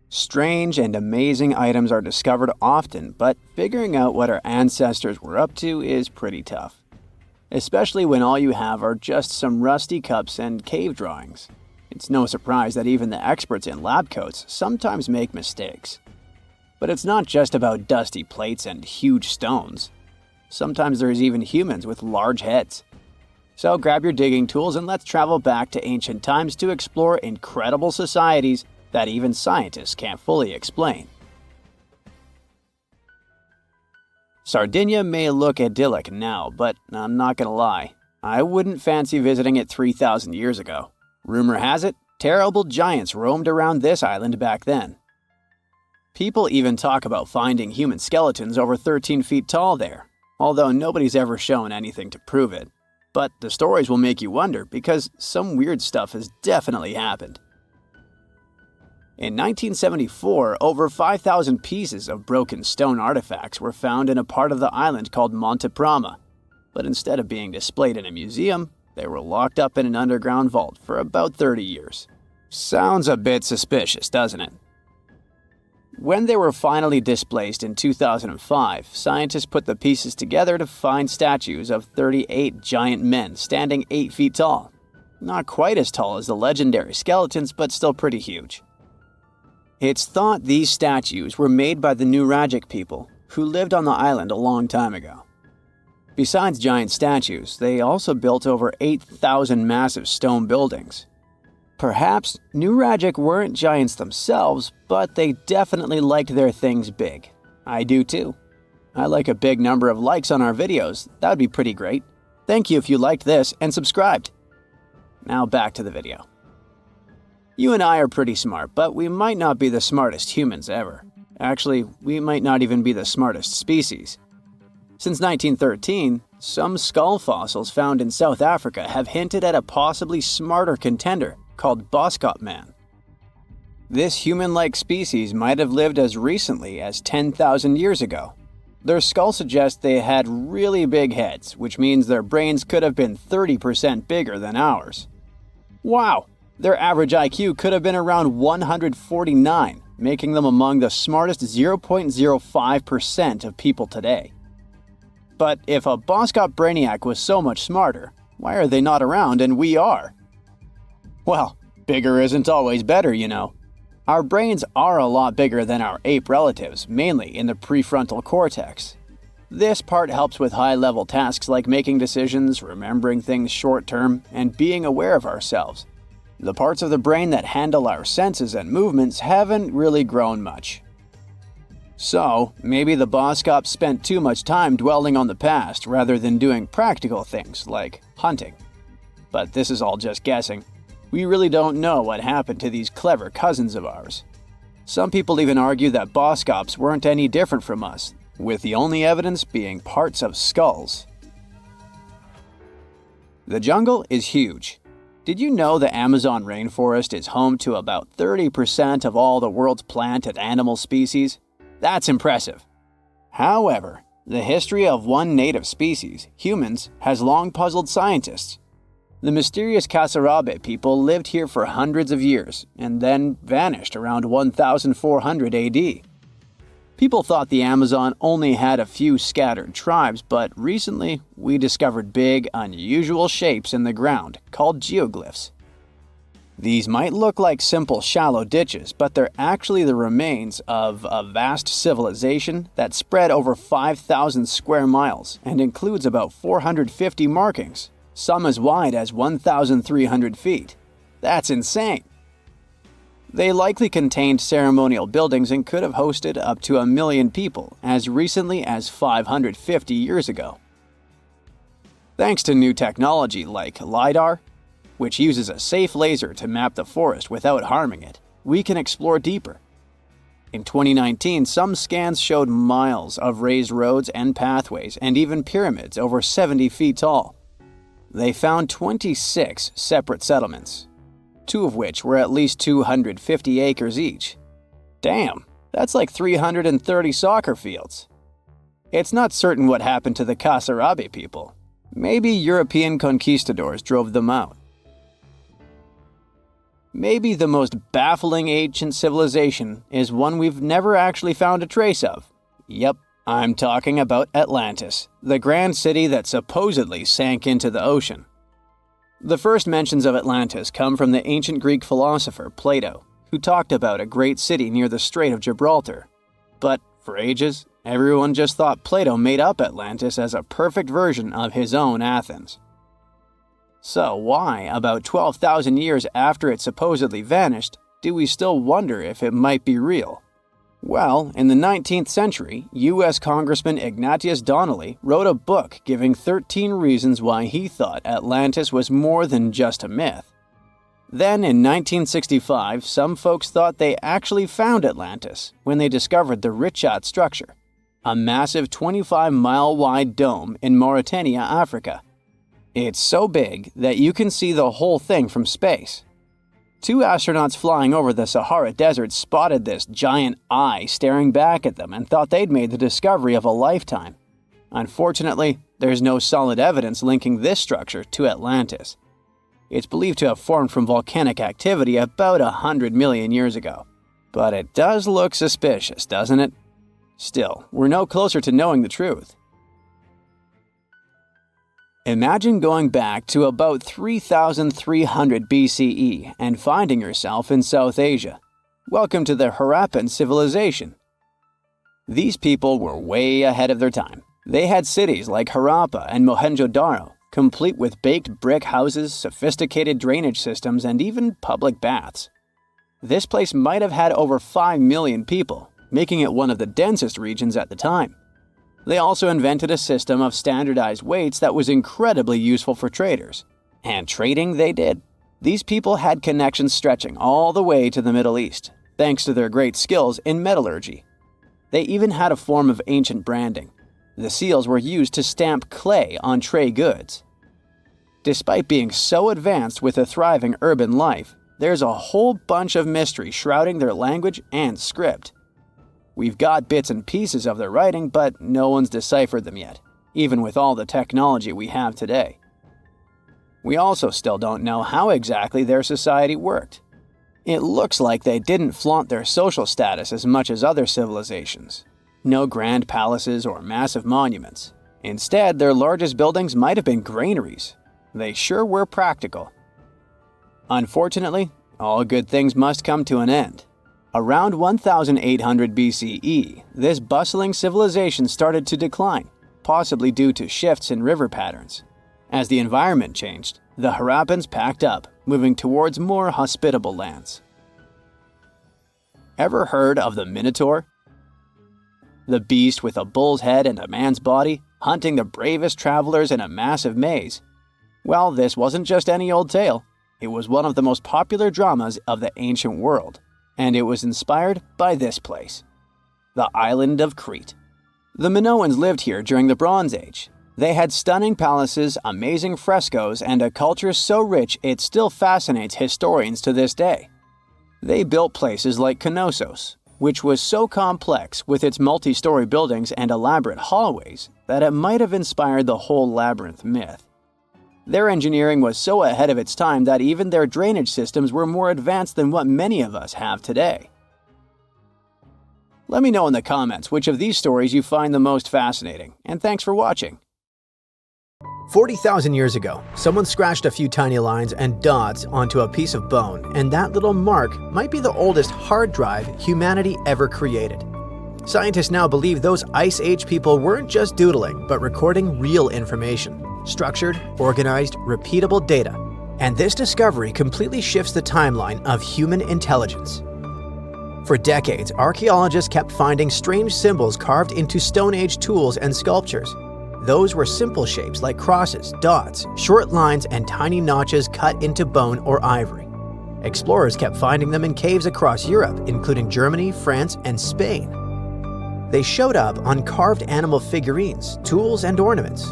Strange and amazing items are discovered often, but figuring out what our ancestors were up to is pretty tough. Especially when all you have are just some rusty cups and cave drawings. It's no surprise that even the experts in lab coats sometimes make mistakes. But it's not just about dusty plates and huge stones. Sometimes there's even humans with large heads. So grab your digging tools and let's travel back to ancient times to explore incredible societies that even scientists can't fully explain. Sardinia may look idyllic now, but I'm not gonna lie, I wouldn't fancy visiting it 3,000 years ago. Rumor has it, terrible giants roamed around this island back then. People even talk about finding human skeletons over 13 feet tall there, although nobody's ever shown anything to prove it. But the stories will make you wonder because some weird stuff has definitely happened. In 1974, over 5,000 pieces of broken stone artifacts were found in a part of the island called Monte Prama, but instead of being displayed in a museum, they were locked up in an underground vault for about 30 years. Sounds a bit suspicious, doesn't it? When they were finally displaced in 2005, scientists put the pieces together to find statues of 38 giant men standing 8 feet tall. Not quite as tall as the legendary skeletons, but still pretty huge. It's thought these statues were made by the Nuragic people, who lived on the island a long time ago. Besides giant statues, they also built over 8,000 massive stone buildings. Perhaps Nuragic weren't giants themselves, but they definitely liked their things big. I do too. I like a big number of likes on our videos. That would be pretty great. Thank you if you liked this and subscribed. Now back to the video. You and I are pretty smart, but we might not be the smartest humans ever. Actually, we might not even be the smartest species. Since 1913, some skull fossils found in South Africa have hinted at a possibly smarter contender called Boskop Man. This human-like species might have lived as recently as 10,000 years ago. Their skull suggests they had really big heads, which means their brains could have been 30% bigger than ours. Wow! Their average IQ could have been around 149, making them among the smartest 0.05% of people today. But if a Boskop Brainiac was so much smarter, why are they not around and we are? Well, bigger isn't always better, you know. Our brains are a lot bigger than our ape relatives, mainly in the prefrontal cortex. This part helps with high-level tasks like making decisions, remembering things short-term, and being aware of ourselves. The parts of the brain that handle our senses and movements haven't really grown much. So, maybe the Boskops spent too much time dwelling on the past rather than doing practical things like hunting. But this is all just guessing. We really don't know what happened to these clever cousins of ours. Some people even argue that Boskops weren't any different from us, with the only evidence being parts of skulls. The jungle is huge. Did you know the Amazon rainforest is home to about 30% of all the world's plant and animal species? That's impressive. However, the history of one native species, humans, has long puzzled scientists. The mysterious Kasarabe people lived here for hundreds of years and then vanished around 1400 AD. People thought the Amazon only had a few scattered tribes, but recently we discovered big, unusual shapes in the ground called geoglyphs. These might look like simple shallow ditches, but they're actually the remains of a vast civilization that spread over 5,000 square miles and includes about 450 markings, some as wide as 1,300 feet. That's insane! They likely contained ceremonial buildings and could have hosted up to 1 million people as recently as 550 years ago. Thanks to new technology like LiDAR, which uses a safe laser to map the forest without harming it, we can explore deeper. In 2019, some scans showed miles of raised roads and pathways and even pyramids over 70 feet tall. They found 26 separate settlements, 2 of which were at least 250 acres each. Damn, that's like 330 soccer fields. It's not certain what happened to the Kasarabe people. Maybe European conquistadors drove them out. Maybe the most baffling ancient civilization is one we've never actually found a trace of. Yep, I'm talking about Atlantis, the grand city that supposedly sank into the ocean. The first mentions of Atlantis come from the ancient Greek philosopher Plato, who talked about a great city near the Strait of Gibraltar. But for ages, everyone just thought Plato made up Atlantis as a perfect version of his own Athens. So why, about 12,000 years after it supposedly vanished, do we still wonder if it might be real? Well, in the 19th century, U.S. Congressman Ignatius Donnelly wrote a book giving 13 reasons why he thought Atlantis was more than just a myth. Then, in 1965, some folks thought they actually found Atlantis when they discovered the Richat structure, a massive 25-mile-wide dome in Mauritania, Africa. It's so big that you can see the whole thing from space. 2 astronauts flying over the Sahara Desert spotted this giant eye staring back at them and thought they'd made the discovery of a lifetime. Unfortunately, there's no solid evidence linking this structure to Atlantis. It's believed to have formed from volcanic activity about 100 million years ago. But it does look suspicious, doesn't it? Still, we're no closer to knowing the truth. Imagine going back to about 3,300 BCE and finding yourself in South Asia. Welcome to the Harappan civilization. These people were way ahead of their time. They had cities like Harappa and Mohenjo-Daro, complete with baked brick houses, sophisticated drainage systems, and even public baths. This place might have had over 5 million people, making it one of the densest regions at the time. They also invented a system of standardized weights that was incredibly useful for traders. And trading they did. These people had connections stretching all the way to the Middle East, thanks to their great skills in metallurgy. They even had a form of ancient branding. The seals were used to stamp clay on tray goods. Despite being so advanced with a thriving urban life, there's a whole bunch of mystery shrouding their language and script. We've got bits and pieces of their writing, but no one's deciphered them yet, even with all the technology we have today. We also still don't know how exactly their society worked. It looks like they didn't flaunt their social status as much as other civilizations. No grand palaces or massive monuments. Instead, their largest buildings might have been granaries. They sure were practical. Unfortunately, all good things must come to an end. Around 1800 BCE, this bustling civilization started to decline, possibly due to shifts in river patterns. As the environment changed, the Harappans packed up, moving towards more hospitable lands. Ever heard of the Minotaur? The beast with a bull's head and a man's body, hunting the bravest travelers in a massive maze. Well, this wasn't just any old tale. It was one of the most popular dramas of the ancient world. And it was inspired by this place, the island of Crete. The Minoans lived here during the Bronze Age. They had stunning palaces, amazing frescoes, and a culture so rich it still fascinates historians to this day. They built places like Knossos, which was so complex with its multi-story buildings and elaborate hallways that it might have inspired the whole labyrinth myth. Their engineering was so ahead of its time that even their drainage systems were more advanced than what many of us have today. Let me know in the comments which of these stories you find the most fascinating, and thanks for watching. 40,000 years ago, someone scratched a few tiny lines and dots onto a piece of bone, and that little mark might be the oldest hard drive humanity ever created. Scientists now believe those Ice Age people weren't just doodling, but recording real information. Structured, organized, repeatable data. And this discovery completely shifts the timeline of human intelligence. For decades, archaeologists kept finding strange symbols carved into Stone Age tools and sculptures. Those were simple shapes like crosses, dots, short lines, and tiny notches cut into bone or ivory. Explorers kept finding them in caves across Europe, including Germany, France, and Spain. They showed up on carved animal figurines, tools, and ornaments.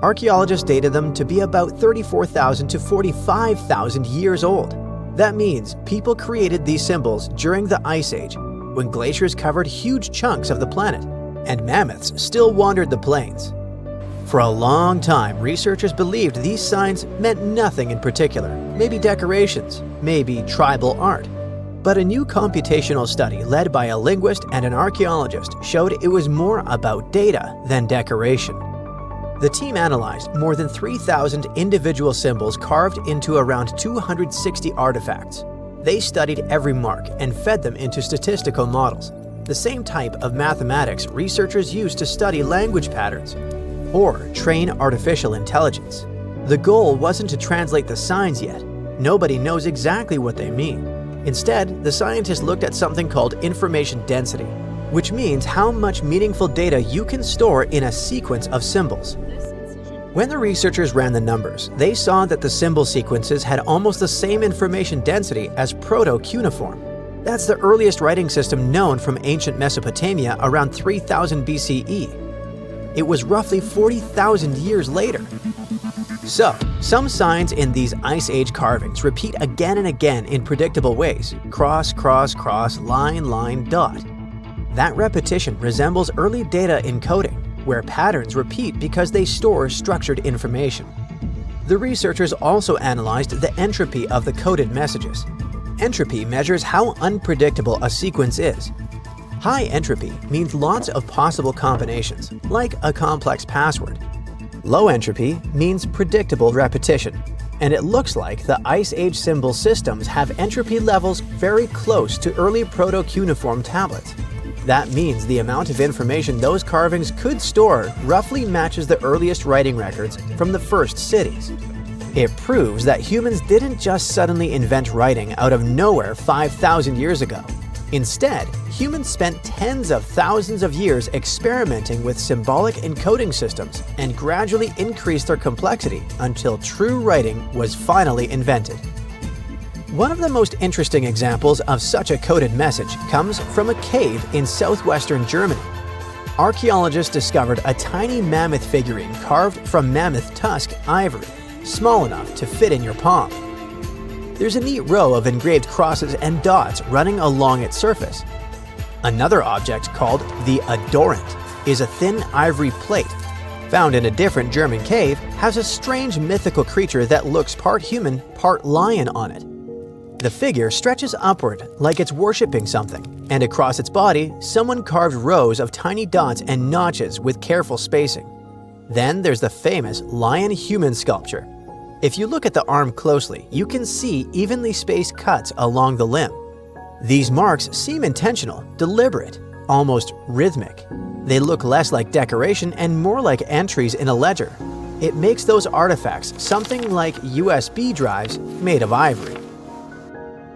Archaeologists dated them to be about 34,000 to 45,000 years old. That means people created these symbols during the Ice Age, when glaciers covered huge chunks of the planet, and mammoths still wandered the plains. For a long time, researchers believed these signs meant nothing in particular, maybe decorations. maybe tribal art. But a new computational study led by a linguist and an archaeologist showed it was more about data than decoration. The team analyzed more than 3,000 individual symbols carved into around 260 artifacts. They studied every mark and fed them into statistical models, the same type of mathematics researchers use to study language patterns or train artificial intelligence. The goal wasn't to translate the signs yet. Nobody knows exactly what they mean. Instead, the scientists looked at something called information density, which means how much meaningful data you can store in a sequence of symbols. When the researchers ran the numbers, they saw that the symbol sequences had almost the same information density as Proto-Cuneiform. That's the earliest writing system known from ancient Mesopotamia around 3000 BCE. It was roughly 40,000 years later. So, some signs in these Ice Age carvings repeat again and again in predictable ways: cross, cross, cross, line, line, dot. That repetition resembles early data encoding, where patterns repeat because they store structured information. The researchers also analyzed the entropy of the coded messages. Entropy measures how unpredictable a sequence is. High entropy means lots of possible combinations, like a complex password. Low entropy means predictable repetition, and it looks like the Ice Age symbol systems have entropy levels very close to early Proto-Cuneiform tablets. That means the amount of information those carvings could store roughly matches the earliest writing records from the first cities. It proves that humans didn't just suddenly invent writing out of nowhere 5,000 years ago. Instead, humans spent tens of thousands of years experimenting with symbolic encoding systems and gradually increased their complexity until true writing was finally invented. One of the most interesting examples of such a coded message comes from a cave in southwestern Germany. Archaeologists discovered a tiny mammoth figurine carved from mammoth tusk ivory, small enough to fit in your palm. There's a neat row of engraved crosses and dots running along its surface. Another object, called the adorant, is a thin ivory plate. Found in a different German cave, has a strange mythical creature that looks part human, part lion on it. The figure stretches upward like it's worshipping something, and across its body, someone carved rows of tiny dots and notches with careful spacing. Then there's the famous lion-human sculpture. If you look at the arm closely, you can see evenly spaced cuts along the limb. These marks seem intentional, deliberate, almost rhythmic. They look less like decoration and more like entries in a ledger. It makes those artifacts something like USB drives made of ivory.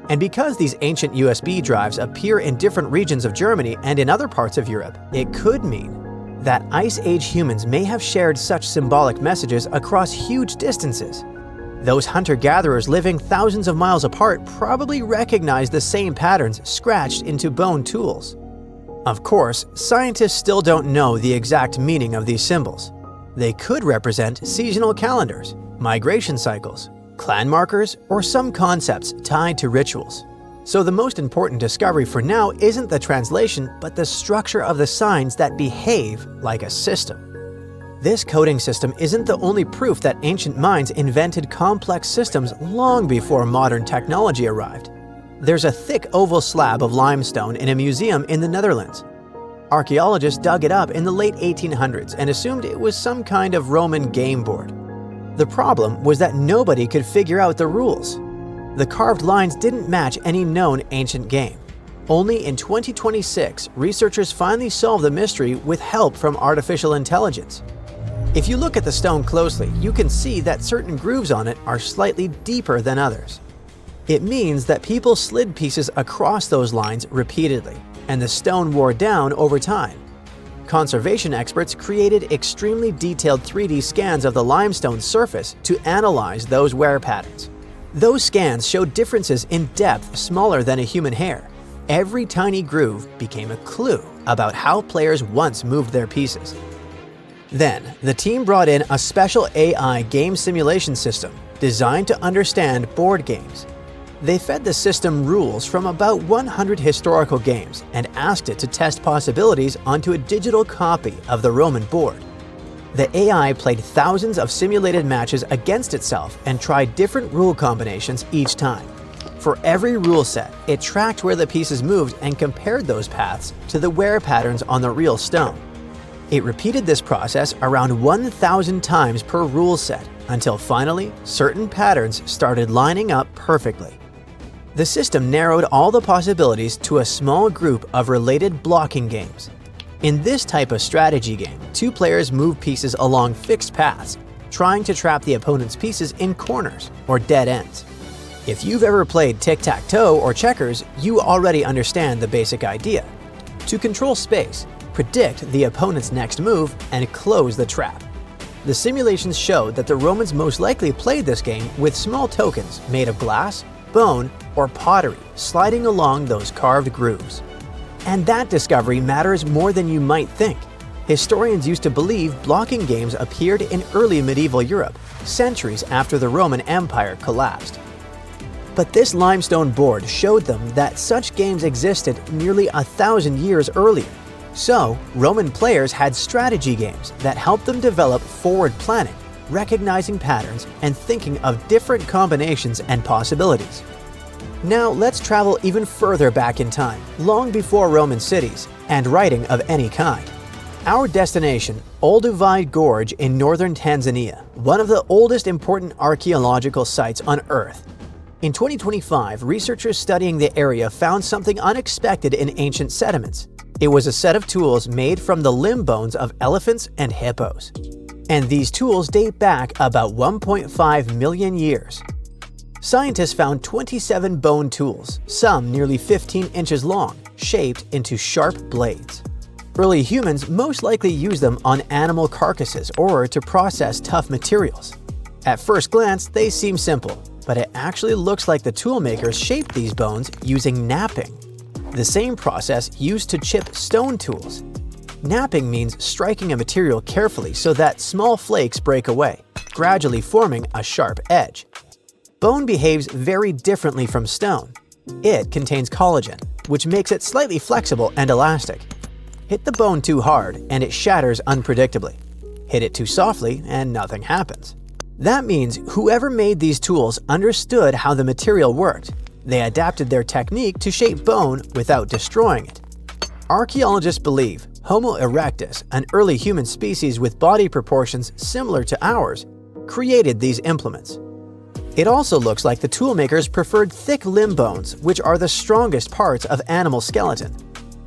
And because these ancient USB drives appear in different regions of Germany and in other parts of Europe, it could mean that Ice Age humans may have shared such symbolic messages across huge distances. Those hunter-gatherers living thousands of miles apart probably recognized the same patterns scratched into bone tools. Of course, scientists still don't know the exact meaning of these symbols. They could represent seasonal calendars, migration cycles, clan markers, or some concepts tied to rituals. So the most important discovery for now isn't the translation, but the structure of the signs that behave like a system. This coding system isn't the only proof that ancient minds invented complex systems long before modern technology arrived. There's a thick oval slab of limestone in a museum in the Netherlands. Archaeologists dug it up in the late 1800s and assumed it was some kind of Roman game board. The problem was that nobody could figure out the rules. The carved lines didn't match any known ancient game. Only in 2026, researchers finally solved the mystery with help from artificial intelligence. If you look at the stone closely, you can see that certain grooves on it are slightly deeper than others. It means that people slid pieces across those lines repeatedly, and the stone wore down over time. Conservation experts created extremely detailed 3D scans of the limestone surface to analyze those wear patterns. Those scans showed differences in depth smaller than a human hair. Every tiny groove became a clue about how players once moved their pieces. Then, the team brought in a special AI game simulation system designed to understand board games. They fed the system rules from about 100 historical games and asked it to test possibilities onto a digital copy of the Roman board. The AI played thousands of simulated matches against itself and tried different rule combinations each time. For every rule set, it tracked where the pieces moved and compared those paths to the wear patterns on the real stone. It repeated this process around 1,000 times per rule set until finally certain patterns started lining up perfectly. The system narrowed all the possibilities to a small group of related blocking games. In this type of strategy game, two players move pieces along fixed paths, trying to trap the opponent's pieces in corners or dead ends. If you've ever played tic-tac-toe or checkers, you already understand the basic idea. To control space, predict the opponent's next move, and close the trap. The simulations showed that the Romans most likely played this game with small tokens made of glass, bone, or pottery sliding along those carved grooves. And that discovery matters more than you might think. Historians used to believe blocking games appeared in early medieval Europe, centuries after the Roman Empire collapsed. But this limestone board showed them that such games existed nearly 1,000 years earlier. So, Roman players had strategy games that helped them develop forward planning, recognizing patterns, and thinking of different combinations and possibilities. Now let's travel even further back in time, long before Roman cities and writing of any kind. Our destination, Olduvai Gorge in northern Tanzania, one of the oldest important archaeological sites on Earth. In 2025, researchers studying the area found something unexpected in ancient sediments. It was a set of tools made from the limb bones of elephants and hippos. And these tools date back about 1.5 million years. Scientists found 27 bone tools, some nearly 15 inches long, shaped into sharp blades. Early humans most likely used them on animal carcasses or to process tough materials. At first glance, they seem simple, but it actually looks like the toolmakers shaped these bones using knapping, the same process used to chip stone tools. Knapping means striking a material carefully so that small flakes break away, gradually forming a sharp edge. Bone behaves very differently from stone. It contains collagen, which makes it slightly flexible and elastic. Hit the bone too hard and it shatters unpredictably. Hit it too softly and nothing happens. That means whoever made these tools understood how the material worked. They adapted their technique to shape bone without destroying it. Archaeologists believe Homo erectus, an early human species with body proportions similar to ours, created these implements. It also looks like the toolmakers preferred thick limb bones, which are the strongest parts of animal skeleton.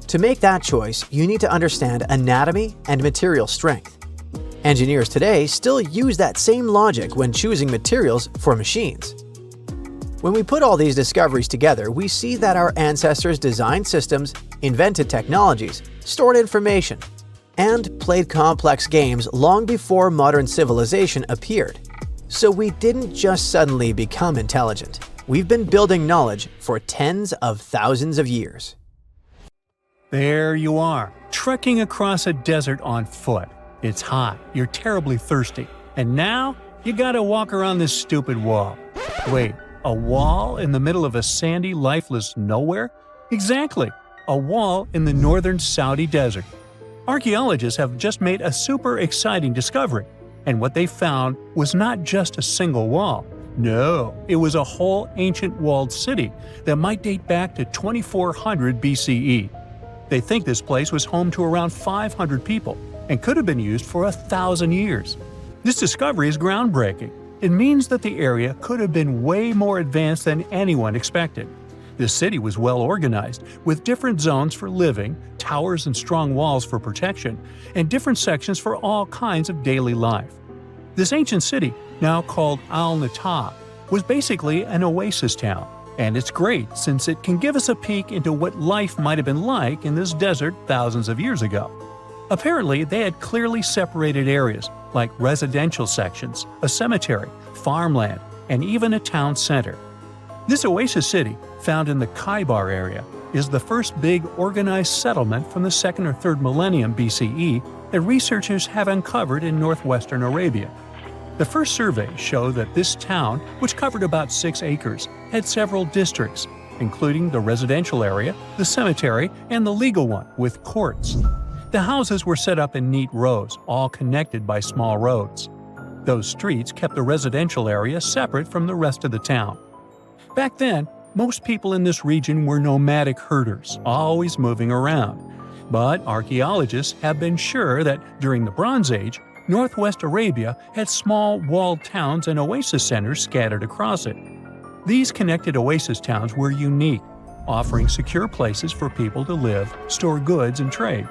To make that choice, you need to understand anatomy and material strength. Engineers today still use that same logic when choosing materials for machines. When we put all these discoveries together, we see that our ancestors designed systems, invented technologies, stored information, and played complex games long before modern civilization appeared. So we didn't just suddenly become intelligent. We've been building knowledge for tens of thousands of years. There you are, trekking across a desert on foot. It's hot, you're terribly thirsty, and now you gotta walk around this stupid wall. Wait, a wall in the middle of a sandy, lifeless nowhere? Exactly, a wall in the northern Saudi desert. Archaeologists have just made a super exciting discovery, and what they found was not just a single wall. No, it was a whole ancient walled city that might date back to 2400 BCE. They think this place was home to around 500 people and could have been used for 1,000 years. This discovery is groundbreaking. It means that the area could have been way more advanced than anyone expected. The city was well organized, with different zones for living, towers and strong walls for protection, and different sections for all kinds of daily life. This ancient city, now called Al-Natab, was basically an oasis town. And it's great since it can give us a peek into what life might have been like in this desert thousands of years ago. Apparently, they had clearly separated areas, like residential sections, a cemetery, farmland, and even a town center. This oasis city, found in the Khaybar area, is the first big organized settlement from the 2nd or 3rd millennium BCE that researchers have uncovered in northwestern Arabia. The first surveys show that this town, which covered about 6 acres, had several districts, including the residential area, the cemetery, and the legal one, with courts. The houses were set up in neat rows, all connected by small roads. Those streets kept the residential area separate from the rest of the town. Back then, Most people in this region were nomadic herders, always moving around. But archaeologists have been sure that during the Bronze Age, northwest Arabia had small walled towns and oasis centers scattered across it. These connected oasis towns were unique, offering secure places for people to live, store goods, and trade.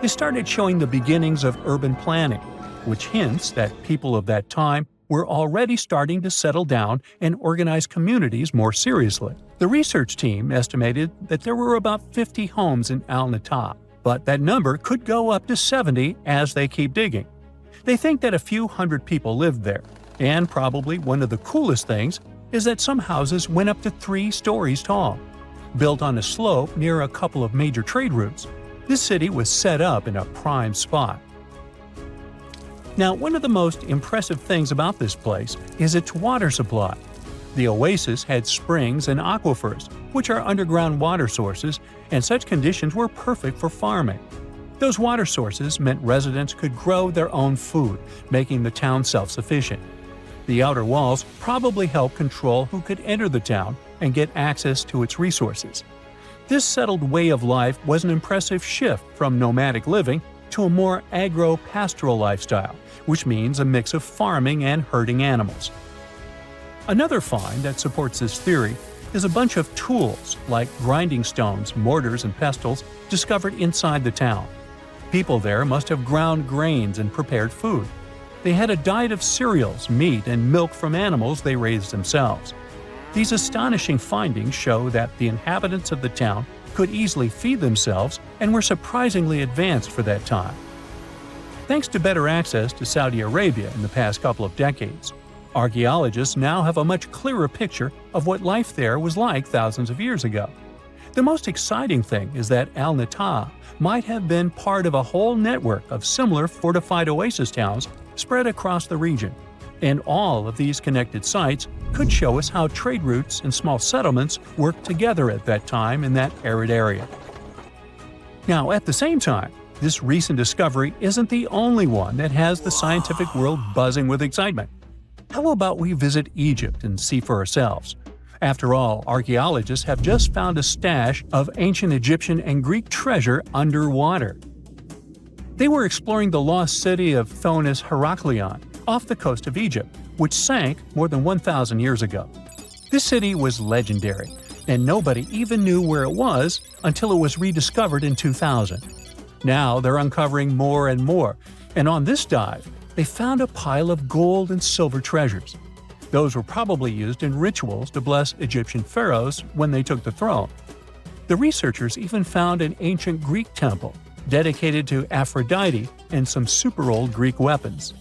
They started showing the beginnings of urban planning, which hints that people of that time were already starting to settle down and organize communities more seriously. The research team estimated that there were about 50 homes in Al-Natab, but that number could go up to 70 as they keep digging. They think that a few hundred people lived there, and probably one of the coolest things is that some houses went up to 3 stories tall. Built on a slope near a couple of major trade routes, this city was set up in a prime spot. Now, one of the most impressive things about this place is its water supply. The oasis had springs and aquifers, which are underground water sources, and such conditions were perfect for farming. Those water sources meant residents could grow their own food, making the town self-sufficient. The outer walls probably helped control who could enter the town and get access to its resources. This settled way of life was an impressive shift from nomadic living to a more agro-pastoral lifestyle, which means a mix of farming and herding animals. Another find that supports this theory is a bunch of tools, like grinding stones, mortars, and pestles, discovered inside the town. People there must have ground grains and prepared food. They had a diet of cereals, meat, and milk from animals they raised themselves. These astonishing findings show that the inhabitants of the town could easily feed themselves and were surprisingly advanced for that time. Thanks to better access to Saudi Arabia in the past couple of decades, archaeologists now have a much clearer picture of what life there was like thousands of years ago. The most exciting thing is that Al-Natab might have been part of a whole network of similar fortified oasis towns spread across the region, and all of these connected sites could show us how trade routes and small settlements worked together at that time in that arid area. Now, at the same time, this recent discovery isn't the only one that has the scientific world buzzing with excitement. How about we visit Egypt and see for ourselves? After all, archaeologists have just found a stash of ancient Egyptian and Greek treasure underwater. They were exploring the lost city of Thonis Heraklion off the coast of Egypt, which sank more than 1,000 years ago. This city was legendary, and nobody even knew where it was until it was rediscovered in 2000. Now they're uncovering more and more, and on this dive, they found a pile of gold and silver treasures. Those were probably used in rituals to bless Egyptian pharaohs when they took the throne. The researchers even found an ancient Greek temple dedicated to Aphrodite and some super-old Greek weapons.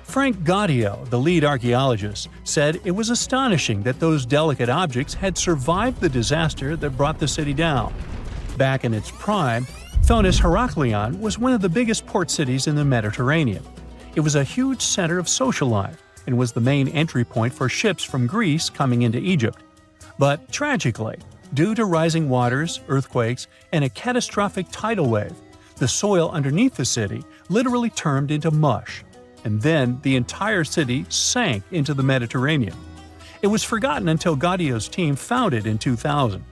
Frank Gaudio, the lead archaeologist, said it was astonishing that those delicate objects had survived the disaster that brought the city down. Back in its prime, Thonis Heraklion was one of the biggest port cities in the Mediterranean. It was a huge center of social life and was the main entry point for ships from Greece coming into Egypt. But tragically, due to rising waters, earthquakes, and a catastrophic tidal wave, the soil underneath the city literally turned into mush, and then the entire city sank into the Mediterranean. It was forgotten until Gaudio's team found it in 2000.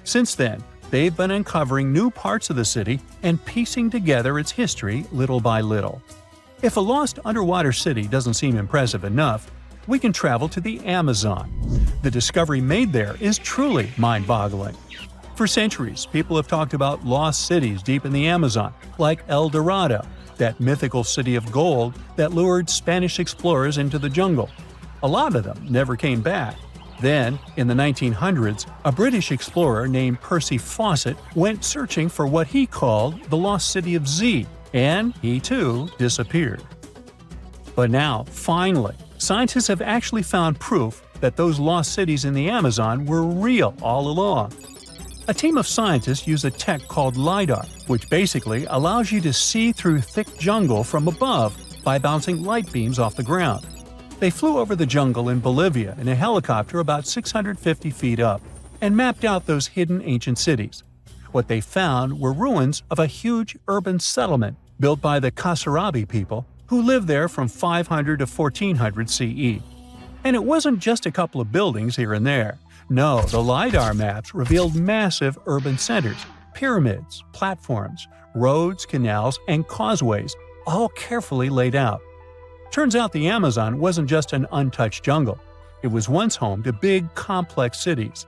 Since then, they've been uncovering new parts of the city and piecing together its history little by little. If a lost underwater city doesn't seem impressive enough, we can travel to the Amazon. The discovery made there is truly mind-boggling. For centuries, people have talked about lost cities deep in the Amazon, like El Dorado, that mythical city of gold that lured Spanish explorers into the jungle. A lot of them never came back. Then, in the 1900s, a British explorer named Percy Fawcett went searching for what he called the lost city of Z, and he too disappeared. But now, finally, scientists have actually found proof that those lost cities in the Amazon were real all along. A team of scientists use a tech called LiDAR, which basically allows you to see through thick jungle from above by bouncing light beams off the ground. They flew over the jungle in Bolivia in a helicopter about 650 feet up and mapped out those hidden ancient cities. What they found were ruins of a huge urban settlement built by the Kasarabi people who lived there from 500 to 1400 CE. And it wasn't just a couple of buildings here and there. No, the LiDAR maps revealed massive urban centers, pyramids, platforms, roads, canals, and causeways, all carefully laid out. Turns out the Amazon wasn't just an untouched jungle. It was once home to big, complex cities.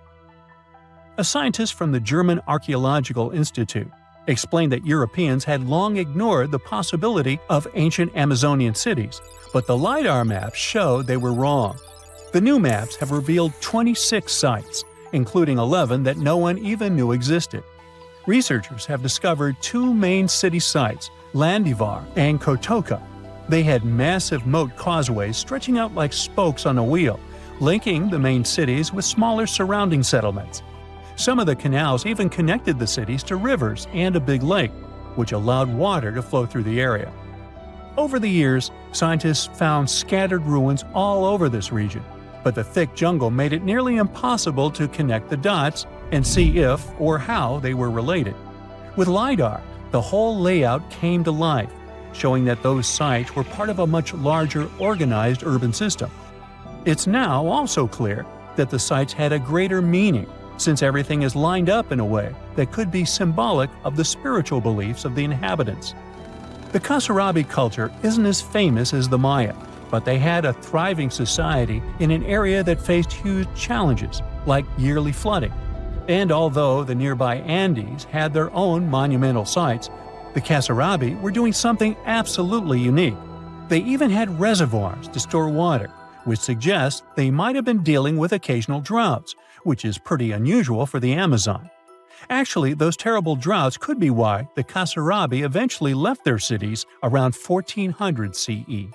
A scientist from the German Archaeological Institute explained that Europeans had long ignored the possibility of ancient Amazonian cities, but the LiDAR maps showed they were wrong. The new maps have revealed 26 sites, including 11 that no one even knew existed. Researchers have discovered two main city sites, Landivar and Kotoka. They had massive moat causeways stretching out like spokes on a wheel, linking the main cities with smaller surrounding settlements. Some of the canals even connected the cities to rivers and a big lake, which allowed water to flow through the area. Over the years, scientists found scattered ruins all over this region, but the thick jungle made it nearly impossible to connect the dots and see if or how they were related. With LiDAR, the whole layout came to life, showing that those sites were part of a much larger, organized urban system. It's now also clear that the sites had a greater meaning, since everything is lined up in a way that could be symbolic of the spiritual beliefs of the inhabitants. The Kasarabi culture isn't as famous as the Maya, but they had a thriving society in an area that faced huge challenges, like yearly flooding. And although the nearby Andes had their own monumental sites, the Kasarabi were doing something absolutely unique. They even had reservoirs to store water, which suggests they might have been dealing with occasional droughts, which is pretty unusual for the Amazon. Actually, those terrible droughts could be why the Kasarabi eventually left their cities around 1400 CE.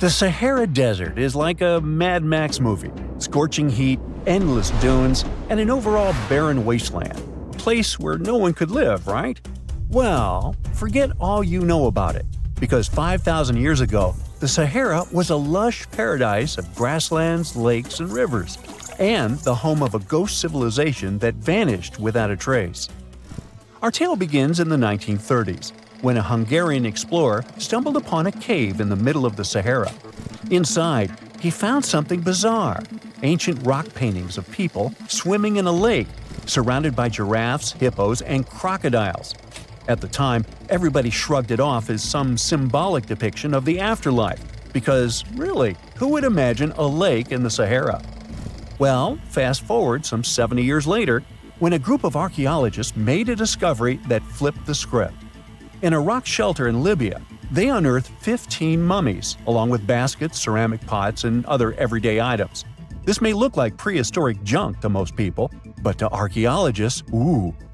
The Sahara Desert is like a Mad Max movie. Scorching heat, endless dunes, and an overall barren wasteland. A place where no one could live, right? Well, forget all you know about it, because 5,000 years ago, the Sahara was a lush paradise of grasslands, lakes, and rivers, and the home of a ghost civilization that vanished without a trace. Our tale begins in the 1930s, when a Hungarian explorer stumbled upon a cave in the middle of the Sahara. Inside, he found something bizarre: ancient rock paintings of people swimming in a lake, surrounded by giraffes, hippos, and crocodiles. At the time, everybody shrugged it off as some symbolic depiction of the afterlife, because, really, who would imagine a lake in the Sahara? Well, fast forward some 70 years later, when a group of archaeologists made a discovery that flipped the script. In a rock shelter in Libya, they unearthed 15 mummies, along with baskets, ceramic pots, and other everyday items. This may look like prehistoric junk to most people, but to archaeologists,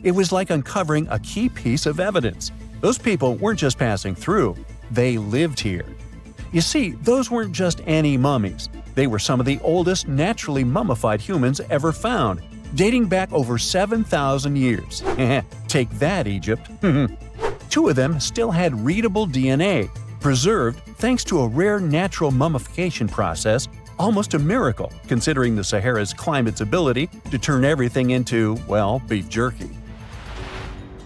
it was like uncovering a key piece of evidence. Those people weren't just passing through, they lived here. You see, those weren't just any mummies. They were some of the oldest naturally mummified humans ever found, dating back over 7,000 years. Take that, Egypt. Two of them still had readable DNA, preserved thanks to a rare natural mummification process, almost a miracle considering the Sahara's climate's ability to turn everything into, well, beef jerky.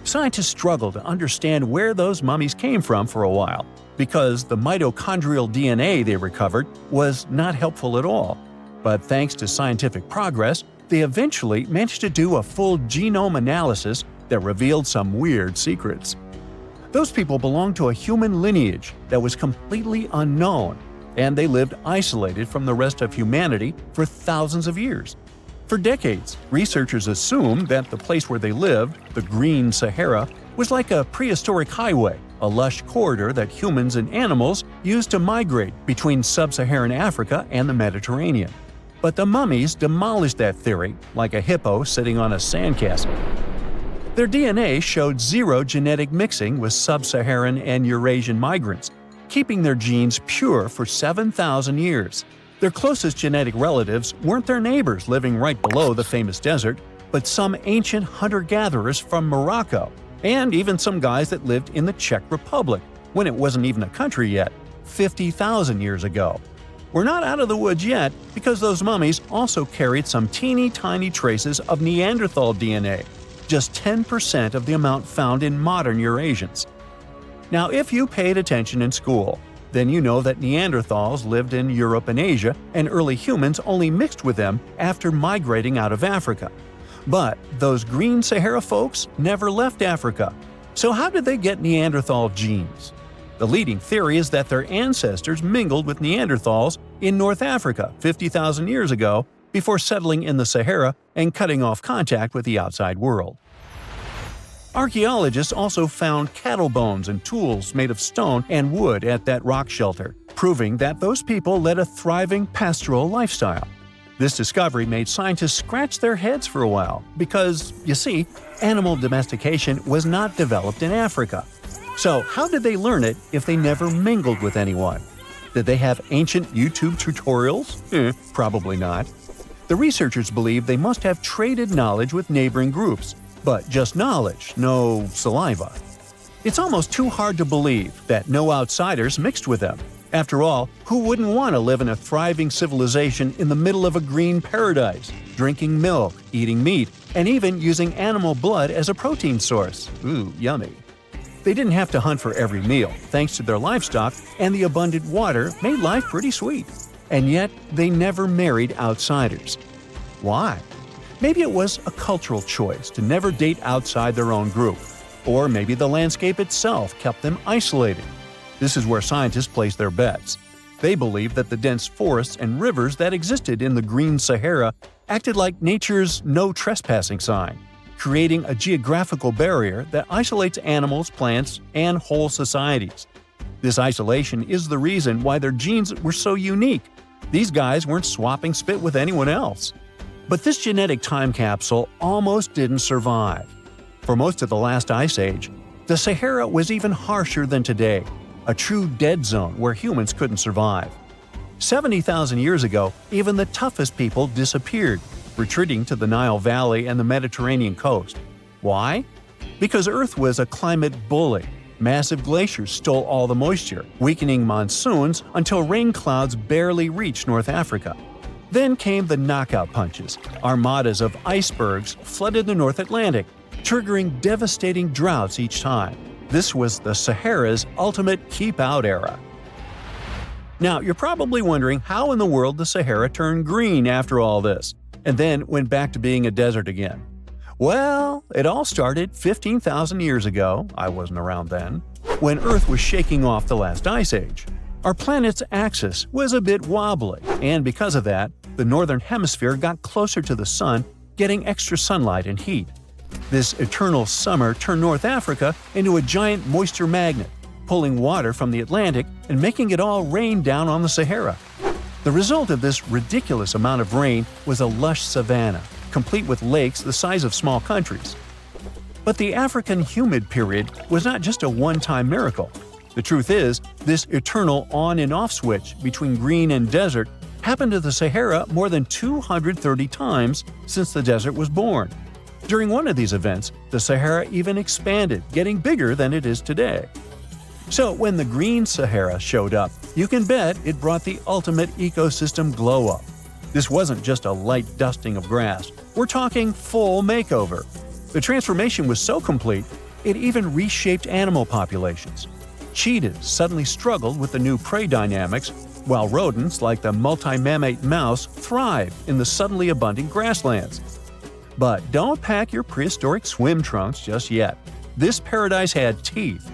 Scientists struggled to understand where those mummies came from for a while, because the mitochondrial DNA they recovered was not helpful at all. But thanks to scientific progress, they eventually managed to do a full genome analysis that revealed some weird secrets. Those people belonged to a human lineage that was completely unknown, and they lived isolated from the rest of humanity for thousands of years. For decades, researchers assumed that the place where they lived, the Green Sahara, was like a prehistoric highway, a lush corridor that humans and animals used to migrate between sub-Saharan Africa and the Mediterranean. But the mummies demolished that theory, like a hippo sitting on a sandcastle. Their DNA showed zero genetic mixing with sub-Saharan and Eurasian migrants, keeping their genes pure for 7,000 years. Their closest genetic relatives weren't their neighbors living right below the famous desert, but some ancient hunter-gatherers from Morocco, and even some guys that lived in the Czech Republic, when it wasn't even a country yet, 50,000 years ago. We're not out of the woods yet, because those mummies also carried some teeny-tiny traces of Neanderthal DNA, just 10% of the amount found in modern Eurasians. Now, if you paid attention in school, then you know that Neanderthals lived in Europe and Asia, and early humans only mixed with them after migrating out of Africa. But those green Sahara folks never left Africa. So how did they get Neanderthal genes? The leading theory is that their ancestors mingled with Neanderthals in North Africa 50,000 years ago before settling in the Sahara and cutting off contact with the outside world. Archaeologists also found cattle bones and tools made of stone and wood at that rock shelter, proving that those people led a thriving pastoral lifestyle. This discovery made scientists scratch their heads for a while because, you see, animal domestication was not developed in Africa. So how did they learn it if they never mingled with anyone? Did they have ancient YouTube tutorials? Probably not. The researchers believe they must have traded knowledge with neighboring groups, but just knowledge, no saliva. It's almost too hard to believe that no outsiders mixed with them. After all, who wouldn't want to live in a thriving civilization in the middle of a green paradise, drinking milk, eating meat, and even using animal blood as a protein source? Ooh, yummy. They didn't have to hunt for every meal, thanks to their livestock, and the abundant water made life pretty sweet. And yet, they never married outsiders. Why? Maybe it was a cultural choice to never date outside their own group. Or maybe the landscape itself kept them isolated. This is where scientists place their bets. They believe that the dense forests and rivers that existed in the Green Sahara acted like nature's no trespassing sign, creating a geographical barrier that isolates animals, plants, and whole societies. This isolation is the reason why their genes were so unique. These guys weren't swapping spit with anyone else. But this genetic time capsule almost didn't survive. For most of the last ice age, the Sahara was even harsher than today, a true dead zone where humans couldn't survive. 70,000 years ago, even the toughest people disappeared, retreating to the Nile Valley and the Mediterranean coast. Why? Because Earth was a climate bully. Massive glaciers stole all the moisture, weakening monsoons until rain clouds barely reached North Africa. Then came the knockout punches. Armadas of icebergs flooded the North Atlantic, triggering devastating droughts each time. This was the Sahara's ultimate keep-out era. Now, you're probably wondering how in the world the Sahara turned green after all this, and then went back to being a desert again. Well, it all started 15,000 years ago, I wasn't around then, when Earth was shaking off the last ice age. Our planet's axis was a bit wobbly, and because of that, the northern hemisphere got closer to the sun, getting extra sunlight and heat. This eternal summer turned North Africa into a giant moisture magnet, pulling water from the Atlantic and making it all rain down on the Sahara. The result of this ridiculous amount of rain was a lush savanna, complete with lakes the size of small countries. But the African humid period was not just a one-time miracle. The truth is, this eternal on and off switch between green and desert happened to the Sahara more than 230 times since the desert was born. During one of these events, the Sahara even expanded, getting bigger than it is today. So when the Green Sahara showed up, you can bet it brought the ultimate ecosystem glow-up. This wasn't just a light dusting of grass. We're talking full makeover. The transformation was so complete, it even reshaped animal populations. Cheetahs suddenly struggled with the new prey dynamics, while rodents like the multi-mammate mouse thrived in the suddenly abundant grasslands. But don't pack your prehistoric swim trunks just yet. This paradise had teeth.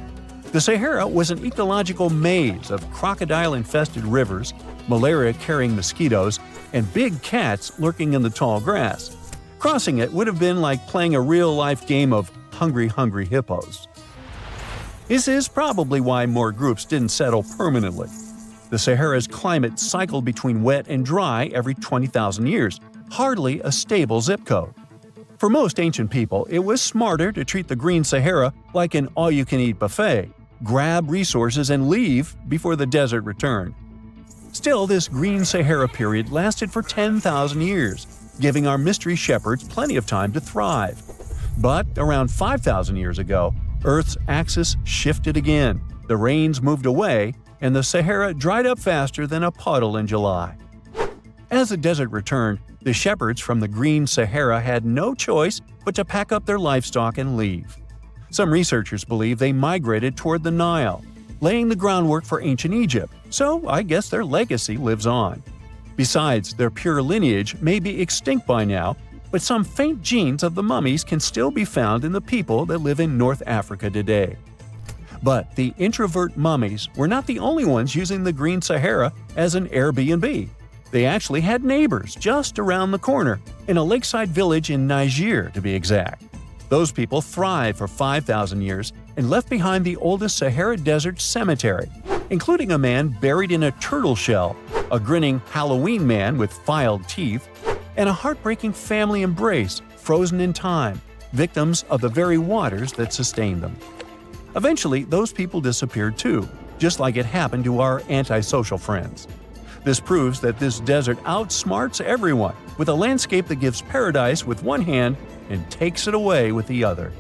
The Sahara was an ecological maze of crocodile-infested rivers, malaria-carrying mosquitoes, and big cats lurking in the tall grass. Crossing it would have been like playing a real-life game of Hungry Hungry Hippos. This is probably why more groups didn't settle permanently. The Sahara's climate cycled between wet and dry every 20,000 years, hardly a stable zip code. For most ancient people, it was smarter to treat the Green Sahara like an all-you-can-eat buffet, grab resources and leave before the desert returned. Still, this Green Sahara period lasted for 10,000 years, giving our mystery shepherds plenty of time to thrive. But around 5,000 years ago, Earth's axis shifted again, the rains moved away, and the Sahara dried up faster than a puddle in July. As the desert returned, the shepherds from the Green Sahara had no choice but to pack up their livestock and leave. Some researchers believe they migrated toward the Nile. laying the groundwork for ancient Egypt, so I guess their legacy lives on. Besides, their pure lineage may be extinct by now, but some faint genes of the mummies can still be found in the people that live in North Africa today. But the introvert mummies were not the only ones using the Green Sahara as an Airbnb. They actually had neighbors just around the corner, in a lakeside village in Niger to be exact. Those people thrived for 5,000 years and left behind the oldest Sahara Desert cemetery, including a man buried in a turtle shell, a grinning Halloween man with filed teeth, and a heartbreaking family embrace frozen in time, victims of the very waters that sustained them. Eventually, those people disappeared too, just like it happened to our antisocial friends. This proves that this desert outsmarts everyone, with a landscape that gives paradise with one hand and takes it away with the other.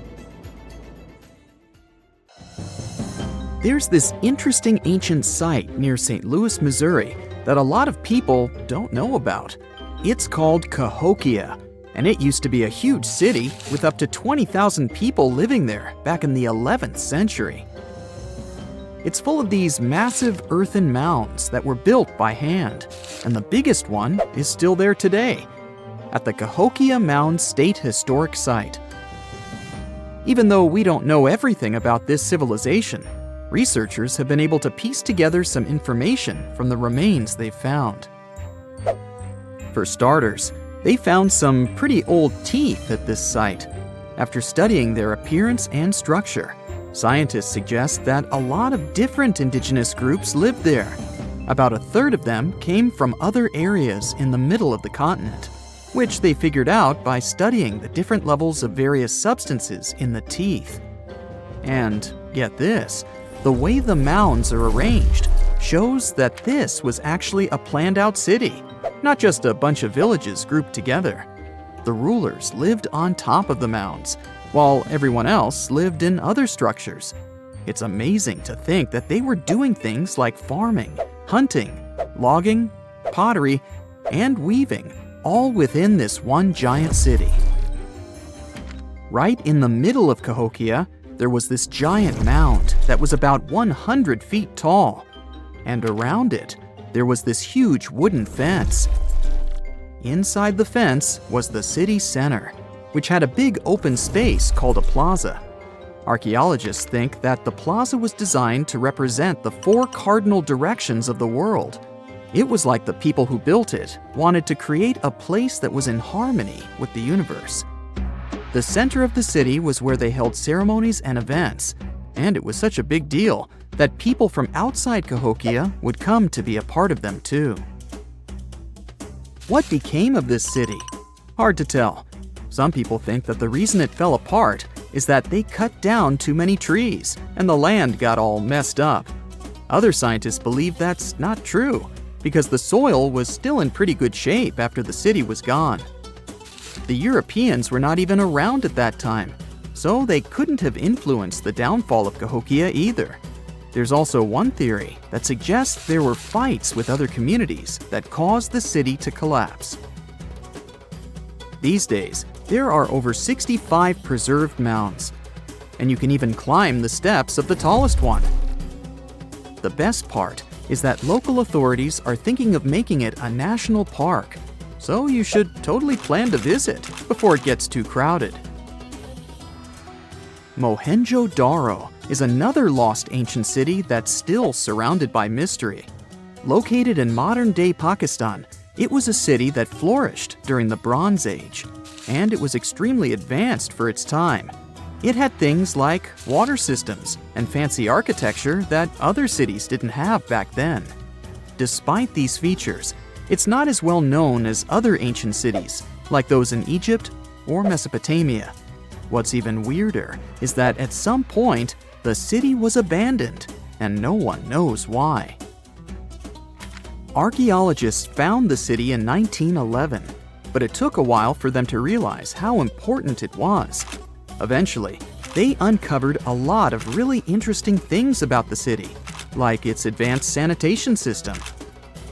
There's this interesting ancient site near St. Louis, Missouri, that a lot of people don't know about. It's called Cahokia, and it used to be a huge city with up to 20,000 people living there back in the 11th century. It's full of these massive earthen mounds that were built by hand, and the biggest one is still there today, at the Cahokia Mound State Historic Site. Even though we don't know everything about this civilization, researchers have been able to piece together some information from the remains they've found. For starters, they found some pretty old teeth at this site. After studying their appearance and structure, scientists suggest that a lot of different indigenous groups lived there. About a third of them came from other areas in the middle of the continent, which they figured out by studying the different levels of various substances in the teeth. And get this, the way the mounds are arranged shows that this was actually a planned-out city, not just a bunch of villages grouped together. The rulers lived on top of the mounds, while everyone else lived in other structures. It's amazing to think that they were doing things like farming, hunting, logging, pottery, and weaving, all within this one giant city. Right in the middle of Cahokia, there was this giant mound that was about 100 feet tall, and around it, there was this huge wooden fence. Inside the fence was the city center, which had a big open space called a plaza. Archaeologists think that the plaza was designed to represent the 4 cardinal directions of the world. It was like the people who built it wanted to create a place that was in harmony with the universe. The center of the city was where they held ceremonies and events, and it was such a big deal that people from outside Cahokia would come to be a part of them too. What became of this city? Hard to tell. Some people think that the reason it fell apart is that they cut down too many trees and the land got all messed up. Other scientists believe that's not true because the soil was still in pretty good shape after the city was gone. The Europeans were not even around at that time, so they couldn't have influenced the downfall of Cahokia either. There's also one theory that suggests there were fights with other communities that caused the city to collapse. These days, there are over 65 preserved mounds, and you can even climb the steps of the tallest one. The best part is that local authorities are thinking of making it a national park, so you should totally plan to visit before it gets too crowded. Mohenjo-Daro is another lost ancient city that's still surrounded by mystery. Located in modern-day Pakistan, it was a city that flourished during the Bronze Age, and it was extremely advanced for its time. It had things like water systems and fancy architecture that other cities didn't have back then. Despite these features, it's not as well known as other ancient cities, like those in Egypt or Mesopotamia. What's even weirder is that at some point, the city was abandoned, and no one knows why. Archaeologists found the city in 1911, but it took a while for them to realize how important it was. Eventually, they uncovered a lot of really interesting things about the city, like its advanced sanitation system.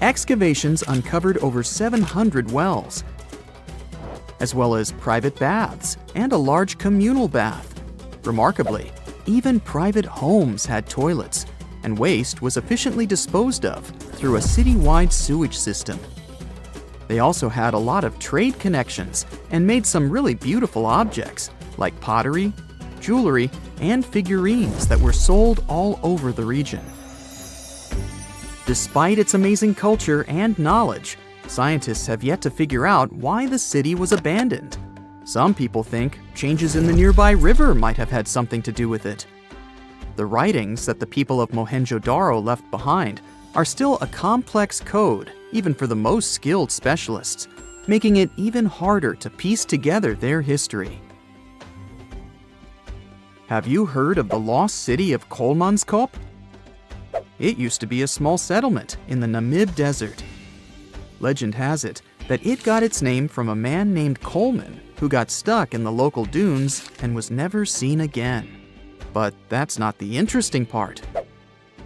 Excavations uncovered over 700 wells, as well as private baths and a large communal bath. Remarkably, even private homes had toilets, and waste was efficiently disposed of through a city-wide sewage system. They also had a lot of trade connections and made some really beautiful objects like pottery, jewelry, and figurines that were sold all over the region. Despite its amazing culture and knowledge, scientists have yet to figure out why the city was abandoned. Some people think changes in the nearby river might have had something to do with it. The writings that the people of Mohenjo-Daro left behind are still a complex code, even for the most skilled specialists, making it even harder to piece together their history. Have you heard of the lost city of Kolmanskop? It used to be a small settlement in the Namib Desert. Legend has it that it got its name from a man named Coleman who got stuck in the local dunes and was never seen again. But that's not the interesting part.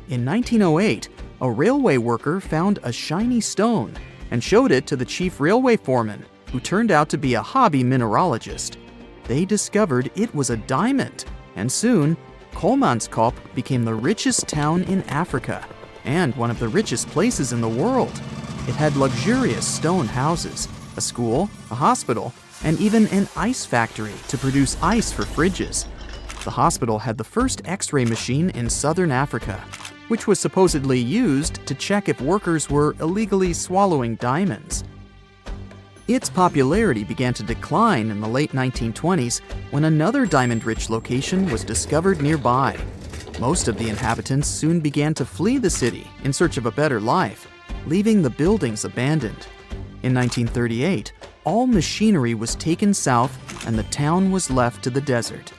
In 1908, a railway worker found a shiny stone and showed it to the chief railway foreman, who turned out to be a hobby mineralogist. They discovered it was a diamond, and soon, Kolmanskop became the richest town in Africa and one of the richest places in the world. It had luxurious stone houses, a school, a hospital, and even an ice factory to produce ice for fridges. The hospital had the first X-ray machine in southern Africa, which was supposedly used to check if workers were illegally swallowing diamonds. Its popularity began to decline in the late 1920s when another diamond-rich location was discovered nearby. Most of the inhabitants soon began to flee the city in search of a better life, leaving the buildings abandoned. In 1938, all machinery was taken south and the town was left to the desert.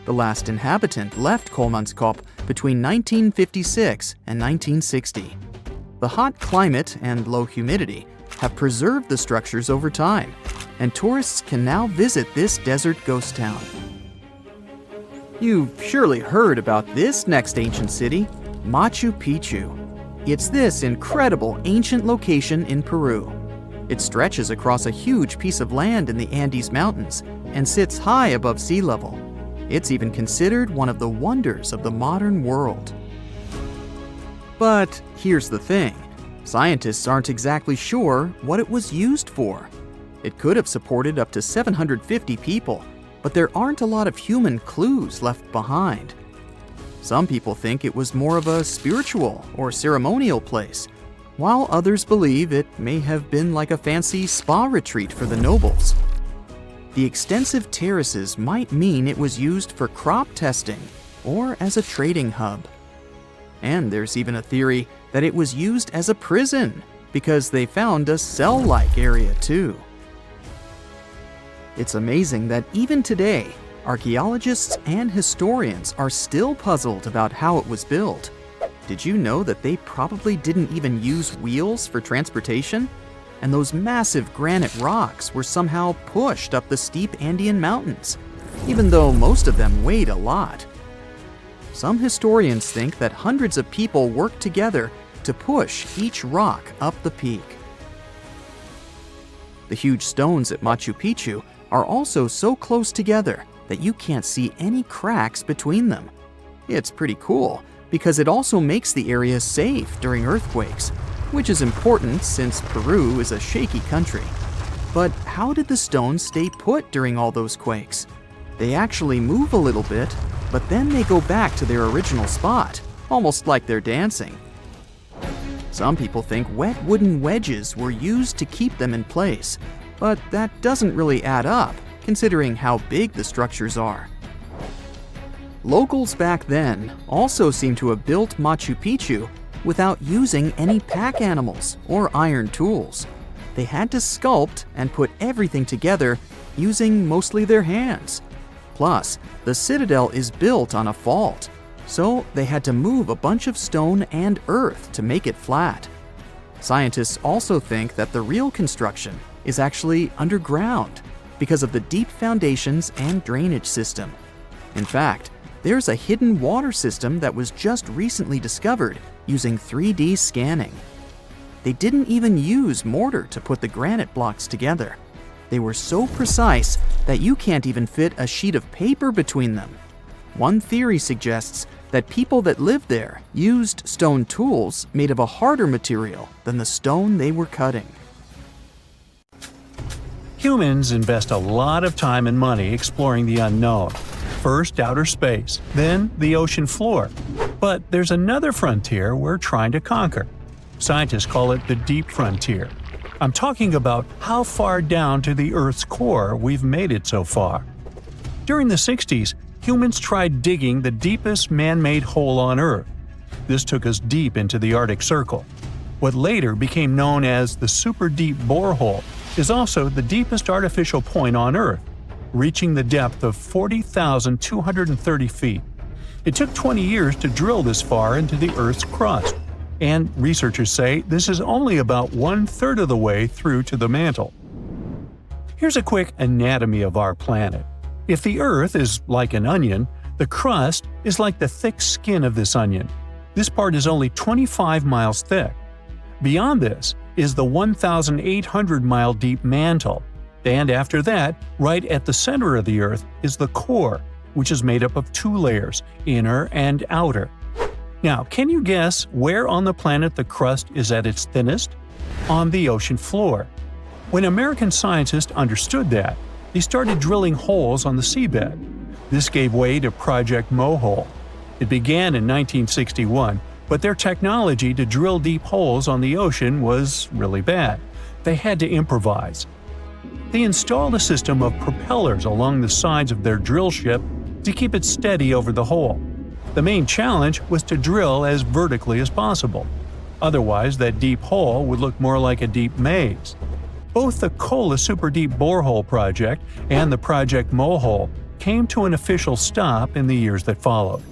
The last inhabitant left Kolmanskop between 1956 and 1960. The hot climate and low humidity have preserved the structures over time, and tourists can now visit this desert ghost town. You've surely heard about this next ancient city, Machu Picchu. It's this incredible ancient location in Peru. It stretches across a huge piece of land in the Andes Mountains and sits high above sea level. It's even considered one of the wonders of the modern world. But here's the thing. Scientists aren't exactly sure what it was used for. It could have supported up to 750 people, but there aren't a lot of human clues left behind. Some people think it was more of a spiritual or ceremonial place, while others believe it may have been like a fancy spa retreat for the nobles. The extensive terraces might mean it was used for crop testing or as a trading hub. And there's even a theory that it was used as a prison because they found a cell-like area too. It's amazing that even today, archaeologists and historians are still puzzled about how it was built. Did you know that they probably didn't even use wheels for transportation? And those massive granite rocks were somehow pushed up the steep Andean mountains, even though most of them weighed a lot. Some historians think that hundreds of people worked together to push each rock up the peak. The huge stones at Machu Picchu are also so close together that you can't see any cracks between them. It's pretty cool because it also makes the area safe during earthquakes, which is important since Peru is a shaky country. But how did the stones stay put during all those quakes? They actually move a little bit, but then they go back to their original spot, almost like they're dancing. Some people think wet wooden wedges were used to keep them in place, but that doesn't really add up, considering how big the structures are. Locals back then also seem to have built Machu Picchu without using any pack animals or iron tools. They had to sculpt and put everything together using mostly their hands. Plus, the citadel is built on a fault, so they had to move a bunch of stone and earth to make it flat. Scientists also think that the real construction is actually underground because of the deep foundations and drainage system. In fact, there's a hidden water system that was just recently discovered using 3D scanning. They didn't even use mortar to put the granite blocks together. They were so precise that you can't even fit a sheet of paper between them. One theory suggests that people that lived there used stone tools made of a harder material than the stone they were cutting. Humans invest a lot of time and money exploring the unknown. First, outer space, then the ocean floor. But there's another frontier we're trying to conquer. Scientists call it the deep frontier. I'm talking about how far down to the Earth's core we've made it so far. During the 60s, humans tried digging the deepest man-made hole on Earth. This took us deep into the Arctic Circle. What later became known as the super deep borehole is also the deepest artificial point on Earth, reaching the depth of 40,230 feet. It took 20 years to drill this far into the Earth's crust, and researchers say this is only about 1/3 of the way through to the mantle. Here's a quick anatomy of our planet. If the Earth is like an onion, the crust is like the thick skin of this onion. This part is only 25 miles thick. Beyond this is the 1,800-mile deep mantle. And after that, right at the center of the Earth is the core, which is made up of 2 layers, inner and outer. Now, can you guess where on the planet the crust is at its thinnest? On the ocean floor. When American scientists understood that, they started drilling holes on the seabed. This gave way to Project Mohole. It began in 1961, but their technology to drill deep holes on the ocean was really bad. They had to improvise. They installed a system of propellers along the sides of their drill ship to keep it steady over the hole. The main challenge was to drill as vertically as possible. Otherwise, that deep hole would look more like a deep maze. Both the Kola Super Deep Borehole project and the Project Mohole came to an official stop in the years that followed.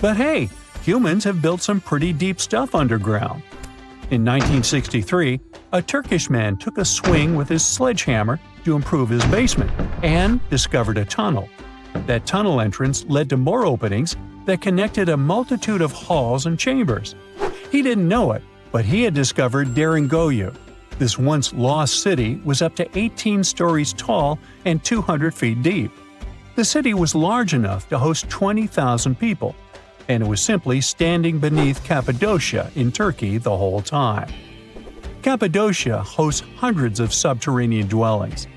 But hey, humans have built some pretty deep stuff underground. In 1963, a Turkish man took a swing with his sledgehammer to improve his basement and discovered a tunnel. That tunnel entrance led to more openings that connected a multitude of halls and chambers. He didn't know it, but he had discovered Deringoyu. This once lost city was up to 18 stories tall and 200 feet deep. The city was large enough to host 20,000 people, and it was simply standing beneath Cappadocia in Turkey the whole time. Cappadocia hosts hundreds of subterranean dwellings.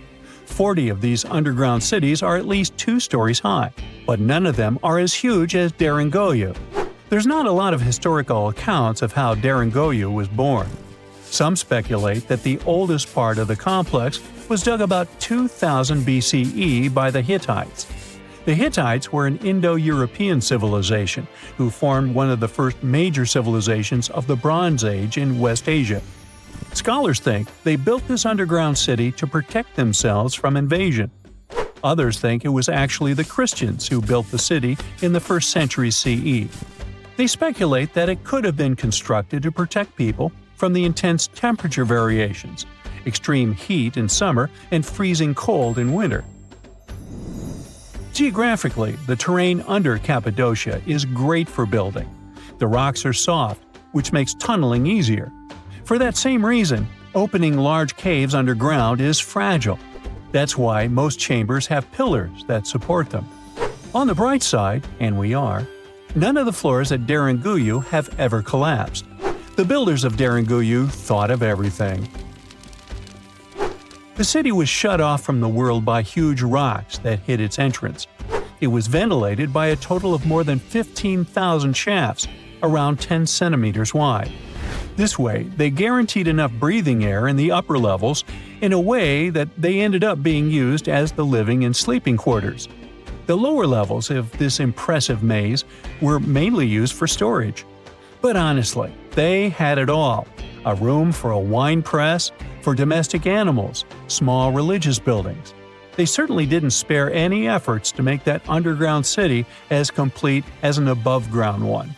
40 of these underground cities are at least 2 stories high, but none of them are as huge as Deringoyu. There's not a lot of historical accounts of how Deringoyu was born. Some speculate that the oldest part of the complex was dug about 2000 BCE by the Hittites. The Hittites were an Indo-European civilization who formed one of the first major civilizations of the Bronze Age in West Asia. Scholars think they built this underground city to protect themselves from invasion. Others think it was actually the Christians who built the city in the 1st century CE. They speculate that it could have been constructed to protect people from the intense temperature variations, extreme heat in summer and freezing cold in winter. Geographically, the terrain under Cappadocia is great for building. The rocks are soft, which makes tunneling easier. For that same reason, opening large caves underground is fragile. That's why most chambers have pillars that support them. On the bright side, and we are, none of the floors at Deringoyu have ever collapsed. The builders of Deringoyu thought of everything. The city was shut off from the world by huge rocks that hid its entrance. It was ventilated by a total of more than 15,000 shafts, around 10 centimeters wide. This way, they guaranteed enough breathing air in the upper levels in a way that they ended up being used as the living and sleeping quarters. The lower levels of this impressive maze were mainly used for storage. But honestly, they had it all. A room for a wine press, for domestic animals, small religious buildings. They certainly didn't spare any efforts to make that underground city as complete as an above-ground one.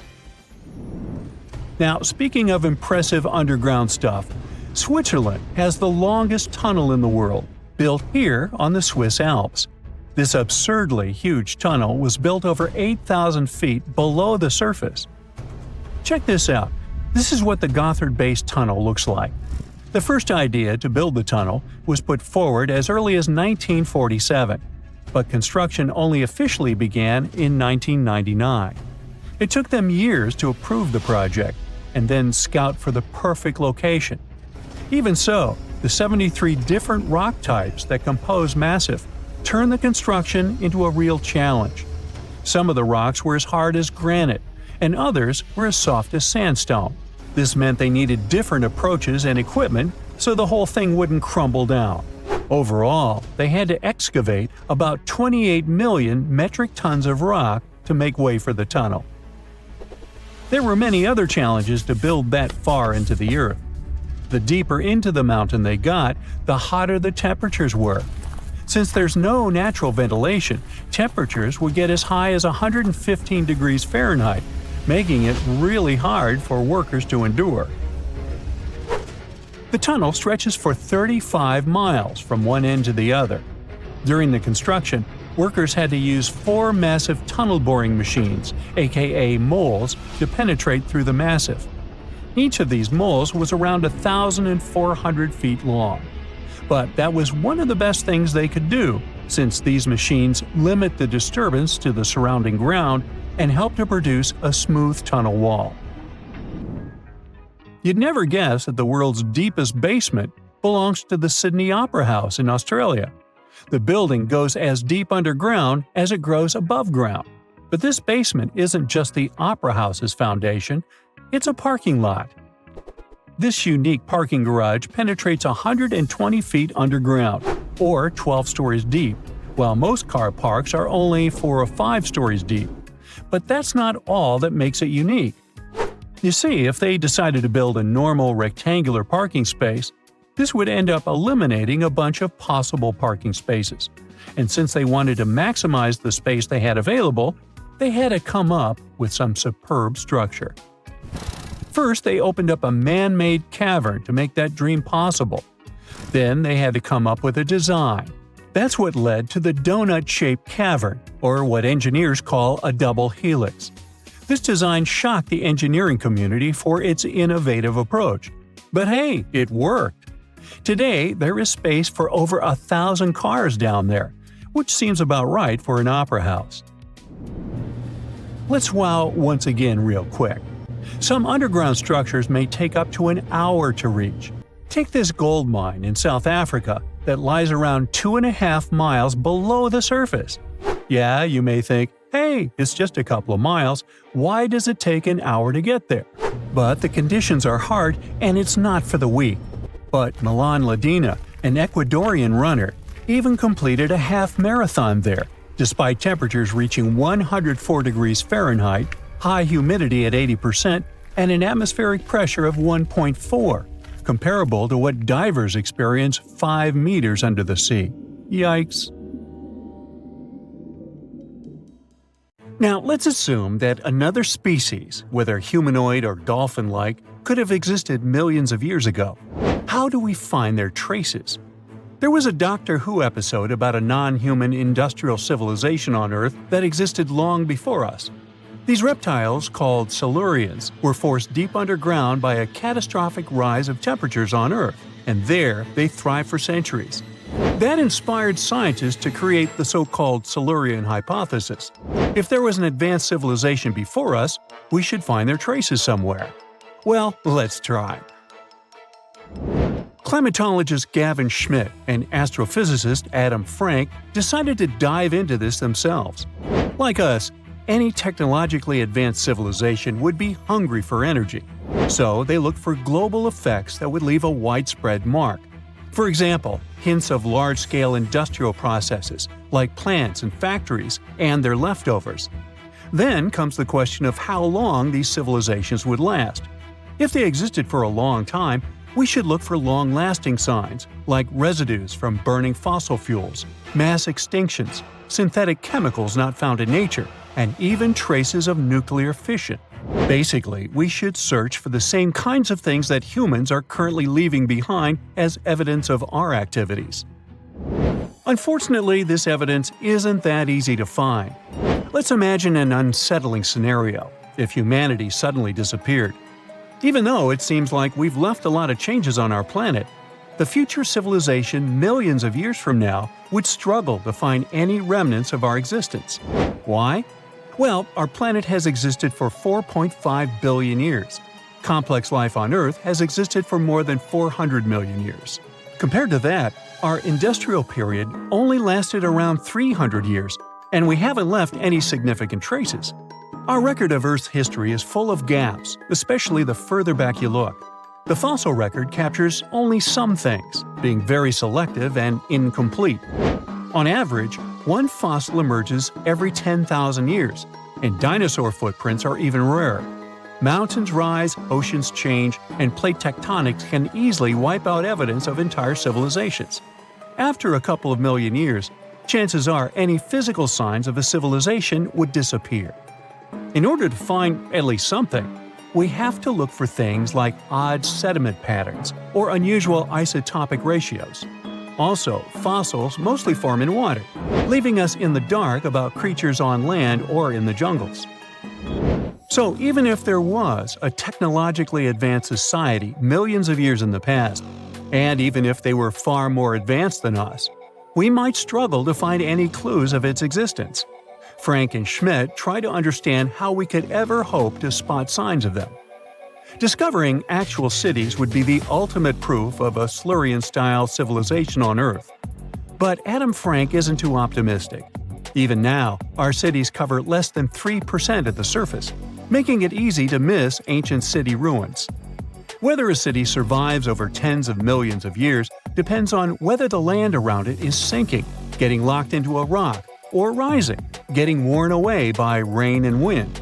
Now, speaking of impressive underground stuff, Switzerland has the longest tunnel in the world, built here on the Swiss Alps. This absurdly huge tunnel was built over 8,000 feet below the surface. Check this out. This is what the Gotthard-based tunnel looks like. The first idea to build the tunnel was put forward as early as 1947, but construction only officially began in 1999. It took them years to approve the project and then scout for the perfect location. Even so, the 73 different rock types that compose Massif turned the construction into a real challenge. Some of the rocks were as hard as granite, and others were as soft as sandstone. This meant they needed different approaches and equipment so the whole thing wouldn't crumble down. Overall, they had to excavate about 28 million metric tons of rock to make way for the tunnel. There were many other challenges to build that far into the earth. The deeper into the mountain they got, the hotter the temperatures were. Since there's no natural ventilation, temperatures would get as high as 115 degrees Fahrenheit, making it really hard for workers to endure. The tunnel stretches for 35 miles from one end to the other. During the construction, workers had to use 4 massive tunnel boring machines, aka moles, to penetrate through the massif. Each of these moles was around 1,400 feet long. But that was one of the best things they could do, since these machines limit the disturbance to the surrounding ground and help to produce a smooth tunnel wall. You'd never guess that the world's deepest basement belongs to the Sydney Opera House in Australia. The building goes as deep underground as it grows above ground. But this basement isn't just the Opera House's foundation, it's a parking lot. This unique parking garage penetrates 120 feet underground, or 12 stories deep, while most car parks are only 4 or 5 stories deep. But that's not all that makes it unique. You see, if they decided to build a normal rectangular parking space, this would end up eliminating a bunch of possible parking spaces. And since they wanted to maximize the space they had available, they had to come up with some superb structure. First, they opened up a man-made cavern to make that dream possible. Then they had to come up with a design. That's what led to the donut-shaped cavern, or what engineers call a double helix. This design shocked the engineering community for its innovative approach. But hey, it worked! Today, there is space for over 1,000 cars down there, which seems about right for an opera house. Let's wow once again real quick. Some underground structures may take up to an hour to reach. Take this gold mine in South Africa that lies around 2.5 miles below the surface. Yeah, you may think, hey, it's just a couple of miles, why does it take an hour to get there? But the conditions are hard and it's not for the weak. But Milan Ladina, an Ecuadorian runner, even completed a half marathon there, despite temperatures reaching 104 degrees Fahrenheit, high humidity at 80%, and an atmospheric pressure of 1.4, comparable to what divers experience 5 meters under the sea. Yikes! Now, let's assume that another species, whether humanoid or dolphin-like, could have existed millions of years ago. How do we find their traces? There was a Doctor Who episode about a non-human industrial civilization on Earth that existed long before us. These reptiles, called Silurians, were forced deep underground by a catastrophic rise of temperatures on Earth, and there they thrived for centuries. That inspired scientists to create the so-called Silurian hypothesis. If there was an advanced civilization before us, we should find their traces somewhere. Well, let's try. Climatologist Gavin Schmidt and astrophysicist Adam Frank decided to dive into this themselves. Like us, any technologically advanced civilization would be hungry for energy. So they looked for global effects that would leave a widespread mark. For example, hints of large-scale industrial processes, like plants and factories, and their leftovers. Then comes the question of how long these civilizations would last. If they existed for a long time, we should look for long-lasting signs, like residues from burning fossil fuels, mass extinctions, synthetic chemicals not found in nature, and even traces of nuclear fission. Basically, we should search for the same kinds of things that humans are currently leaving behind as evidence of our activities. Unfortunately, this evidence isn't that easy to find. Let's imagine an unsettling scenario if humanity suddenly disappeared. Even though it seems like we've left a lot of changes on our planet, the future civilization millions of years from now would struggle to find any remnants of our existence. Why? Well, our planet has existed for 4.5 billion years. Complex life on Earth has existed for more than 400 million years. Compared to that, our industrial period only lasted around 300 years, and we haven't left any significant traces. Our record of Earth's history is full of gaps, especially the further back you look. The fossil record captures only some things, being very selective and incomplete. On average, one fossil emerges every 10,000 years, and dinosaur footprints are even rarer. Mountains rise, oceans change, and plate tectonics can easily wipe out evidence of entire civilizations. After a couple of million years, chances are any physical signs of a civilization would disappear. In order to find at least something, we have to look for things like odd sediment patterns or unusual isotopic ratios. Also, fossils mostly form in water, leaving us in the dark about creatures on land or in the jungles. So even if there was a technologically advanced society millions of years in the past, and even if they were far more advanced than us, we might struggle to find any clues of its existence. Frank and Schmidt try to understand how we could ever hope to spot signs of them. Discovering actual cities would be the ultimate proof of a Silurian-style civilization on Earth. But Adam Frank isn't too optimistic. Even now, our cities cover less than 3% of the surface, making it easy to miss ancient city ruins. Whether a city survives over tens of millions of years depends on whether the land around it is sinking, getting locked into a rock, or rising, getting worn away by rain and wind.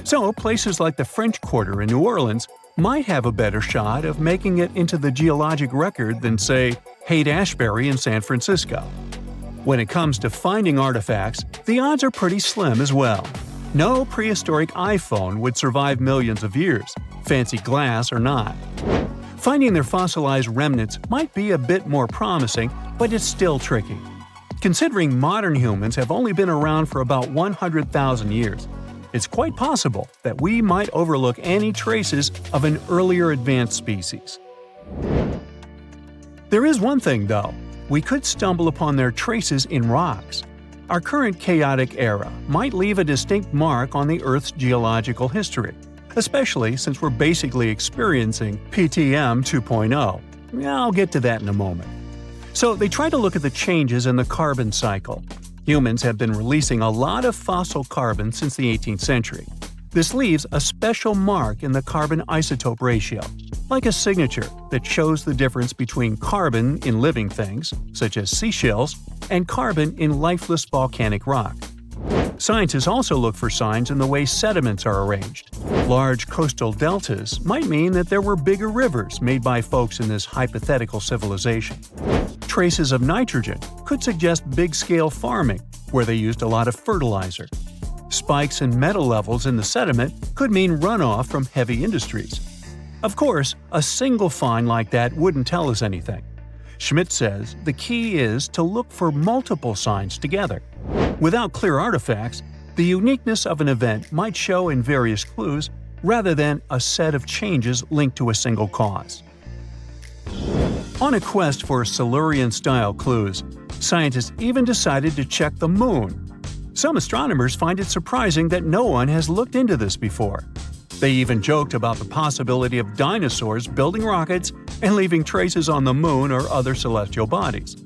So, places like the French Quarter in New Orleans might have a better shot of making it into the geologic record than, say, Haight-Ashbury in San Francisco. When it comes to finding artifacts, the odds are pretty slim as well. No prehistoric iPhone would survive millions of years, fancy glass or not. Finding their fossilized remnants might be a bit more promising, but it's still tricky. Considering modern humans have only been around for about 100,000 years, it's quite possible that we might overlook any traces of an earlier advanced species. There is one thing, though. We could stumble upon their traces in rocks. Our current chaotic era might leave a distinct mark on the Earth's geological history, especially since we're basically experiencing PTM 2.0. I'll get to that in a moment. So they try to look at the changes in the carbon cycle. Humans have been releasing a lot of fossil carbon since the 18th century. This leaves a special mark in the carbon isotope ratio, like a signature that shows the difference between carbon in living things, such as seashells, and carbon in lifeless volcanic rock. Scientists also look for signs in the way sediments are arranged. Large coastal deltas might mean that there were bigger rivers made by folks in this hypothetical civilization. Traces of nitrogen could suggest big-scale farming, where they used a lot of fertilizer. Spikes in metal levels in the sediment could mean runoff from heavy industries. Of course, a single find like that wouldn't tell us anything. Schmidt says the key is to look for multiple signs together. Without clear artifacts, the uniqueness of an event might show in various clues rather than a set of changes linked to a single cause. On a quest for Silurian-style clues, scientists even decided to check the moon. Some astronomers find it surprising that no one has looked into this before. They even joked about the possibility of dinosaurs building rockets and leaving traces on the moon or other celestial bodies.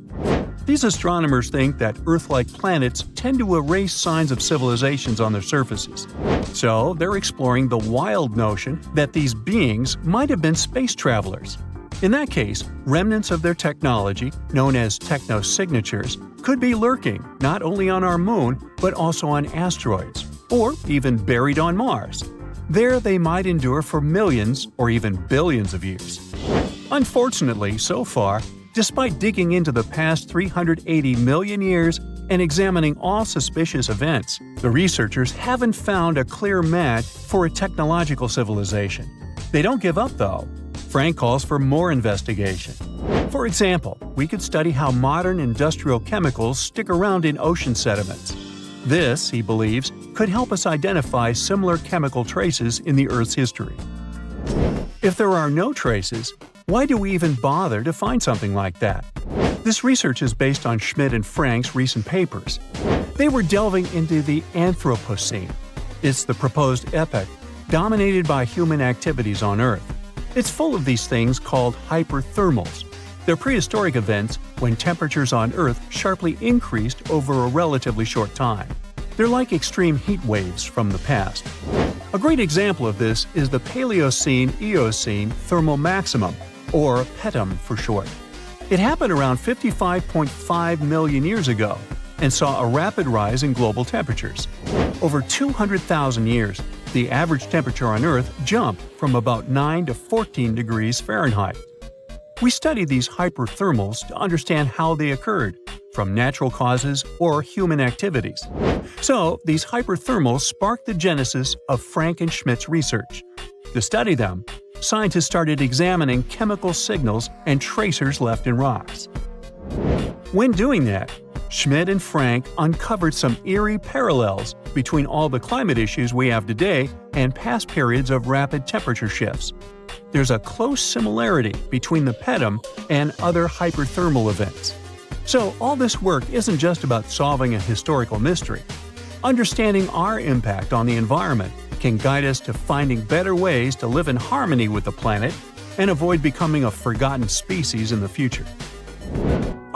These astronomers think that Earth-like planets tend to erase signs of civilizations on their surfaces. So they're exploring the wild notion that these beings might have been space travelers. In that case, remnants of their technology, known as technosignatures, could be lurking not only on our moon, but also on asteroids, or even buried on Mars. There they might endure for millions or even billions of years. Unfortunately, so far, despite digging into the past 380 million years and examining all suspicious events, the researchers haven't found a clear match for a technological civilization. They don't give up, though. Frank calls for more investigation. For example, we could study how modern industrial chemicals stick around in ocean sediments. This, he believes, could help us identify similar chemical traces in the Earth's history. If there are no traces, why do we even bother to find something like that? This research is based on Schmidt and Frank's recent papers. They were delving into the Anthropocene, It's the proposed epoch, dominated by human activities on Earth. It's full of these things called hyperthermals. They're prehistoric events when temperatures on Earth sharply increased over a relatively short time. They're like extreme heat waves from the past. A great example of this is the Paleocene-Eocene thermal maximum, or PETM for short. It happened around 55.5 million years ago and saw a rapid rise in global temperatures. Over 200,000 years, the average temperature on Earth jumped from about 9 to 14 degrees Fahrenheit. We studied these hyperthermals to understand how they occurred, from natural causes or human activities. So, these hyperthermals sparked the genesis of Frank and Schmidt's research. To study them, scientists started examining chemical signals and tracers left in rocks. When doing that, Schmidt and Frank uncovered some eerie parallels between all the climate issues we have today and past periods of rapid temperature shifts. There's a close similarity between the PETM and other hyperthermal events. So all this work isn't just about solving a historical mystery. Understanding our impact on the environment can guide us to finding better ways to live in harmony with the planet and avoid becoming a forgotten species in the future.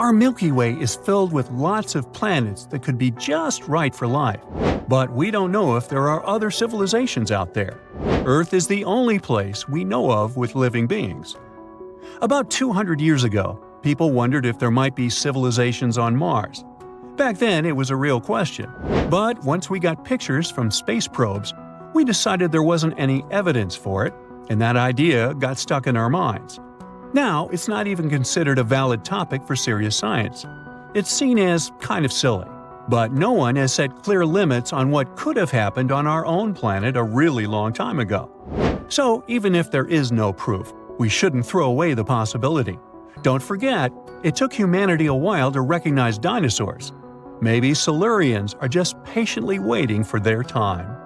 Our Milky Way is filled with lots of planets that could be just right for life, but we don't know if there are other civilizations out there. Earth is the only place we know of with living beings. About 200 years ago, people wondered if there might be civilizations on Mars. Back then, it was a real question, but once we got pictures from space probes, we decided there wasn't any evidence for it, and that idea got stuck in our minds. Now, it's not even considered a valid topic for serious science. It's seen as kind of silly. But no one has set clear limits on what could have happened on our own planet a really long time ago. So, even if there is no proof, we shouldn't throw away the possibility. Don't forget, it took humanity a while to recognize dinosaurs. Maybe Silurians are just patiently waiting for their time.